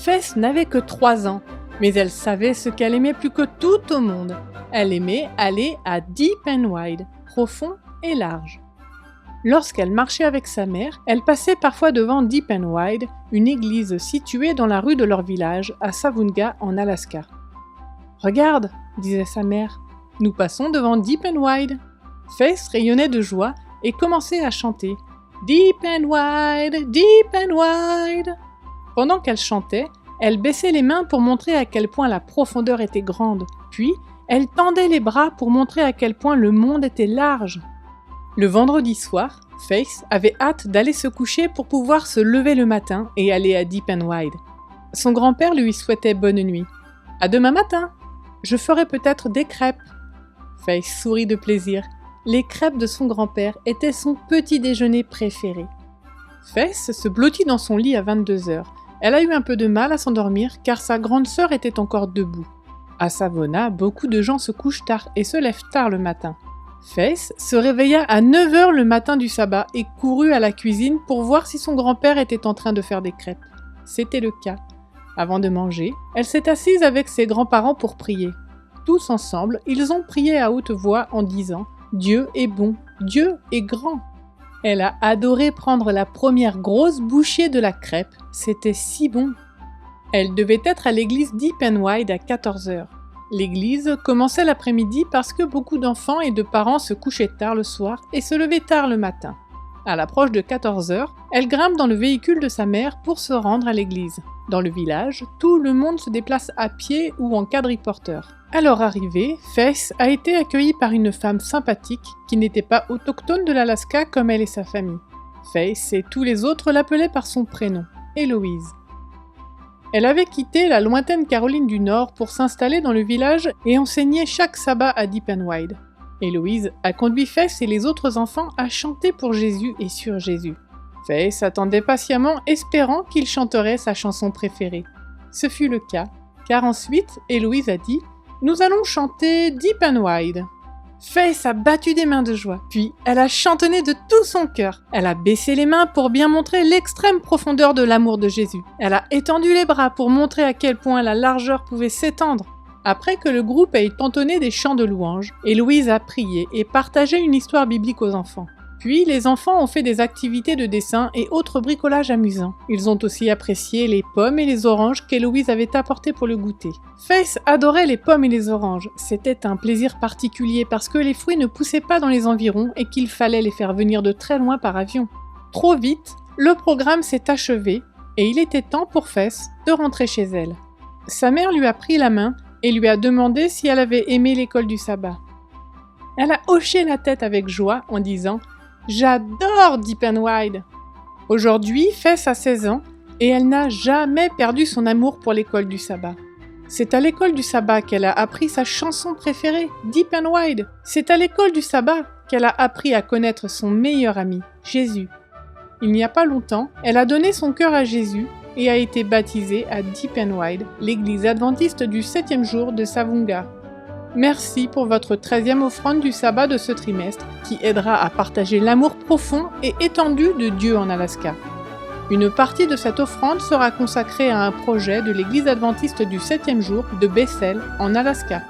Faith n'avait que 3 ans, mais elle savait ce qu'elle aimait plus que tout au monde. Elle aimait aller à Deep and Wide, profond et large. Lorsqu'elle marchait avec sa mère, elle passait parfois devant Deep and Wide, une église située dans la rue de leur village, à Savunga, en Alaska. « Regarde, » disait sa mère, « nous passons devant Deep and Wide. » Faith rayonnait de joie et commençait à chanter « Deep and Wide, Deep and Wide ». Pendant qu'elle chantait, elle baissait les mains pour montrer à quel point la profondeur était grande, puis elle tendait les bras pour montrer à quel point le monde était large. Le vendredi soir, Faith avait hâte d'aller se coucher pour pouvoir se lever le matin et aller à Deep and Wide. Son grand-père lui souhaitait bonne nuit. « À demain matin! Je ferai peut-être des crêpes. » Faith sourit de plaisir. Les crêpes de son grand-père étaient son petit déjeuner préféré. Faith se blottit dans son lit à 22h. Elle a eu un peu de mal à s'endormir car sa grande sœur était encore debout. À Savona, beaucoup de gens se couchent tard et se lèvent tard le matin. Faith se réveilla à 9h le matin du sabbat et courut à la cuisine pour voir si son grand-père était en train de faire des crêpes. C'était le cas. Avant de manger, elle s'est assise avec ses grands-parents pour prier. Tous ensemble, ils ont prié à haute voix en disant « Dieu est bon, Dieu est grand ». Elle a adoré prendre la première grosse bouchée de la crêpe, c'était si bon. Elle devait être à l'église Deep and Wide à 14h. L'église commençait l'après-midi parce que beaucoup d'enfants et de parents se couchaient tard le soir et se levaient tard le matin. À l'approche de 14h, elle grimpe dans le véhicule de sa mère pour se rendre à l'église. Dans le village, tout le monde se déplace à pied ou en quadriporteur. À leur arrivée, Faith a été accueillie par une femme sympathique qui n'était pas autochtone de l'Alaska comme elle et sa famille. Faith et tous les autres l'appelaient par son prénom, Héloïse. Elle avait quitté la lointaine Caroline du Nord pour s'installer dans le village et enseigner chaque sabbat à Deep and Wide. Héloïse a conduit Faith et les autres enfants à chanter pour Jésus et sur Jésus. Faith attendait patiemment, espérant qu'il chanterait sa chanson préférée. Ce fut le cas, car ensuite, Héloïse a dit « Nous allons chanter Deep and Wide ». Faith a battu des mains de joie, puis elle a chantonné de tout son cœur. Elle a baissé les mains pour bien montrer l'extrême profondeur de l'amour de Jésus. Elle a étendu les bras pour montrer à quel point la largeur pouvait s'étendre. Après que le groupe ait entonné des chants de louanges, Héloïse a prié et partagé une histoire biblique aux enfants. Puis, les enfants ont fait des activités de dessin et autres bricolages amusants. Ils ont aussi apprécié les pommes et les oranges qu'Héloïse avait apportées pour le goûter. Faith adorait les pommes et les oranges. C'était un plaisir particulier parce que les fruits ne poussaient pas dans les environs et qu'il fallait les faire venir de très loin par avion. Trop vite, le programme s'est achevé et il était temps pour Faith de rentrer chez elle. Sa mère lui a pris la main et lui a demandé si elle avait aimé l'école du sabbat. Elle a hoché la tête avec joie en disant « J'adore Deep and Wide !» Aujourd'hui, Faith a 16 ans et elle n'a jamais perdu son amour pour l'école du sabbat. C'est à l'école du sabbat qu'elle a appris sa chanson préférée, Deep and Wide. C'est à l'école du sabbat qu'elle a appris à connaître son meilleur ami, Jésus. Il n'y a pas longtemps, elle a donné son cœur à Jésus et a été baptisée à Deep and Wide, l'église adventiste du 7e jour de Savunga. Merci pour votre 13e offrande du sabbat de ce trimestre qui aidera à partager l'amour profond et étendu de Dieu en Alaska. Une partie de cette offrande sera consacrée à un projet de l'église adventiste du 7e jour de Bethel en Alaska.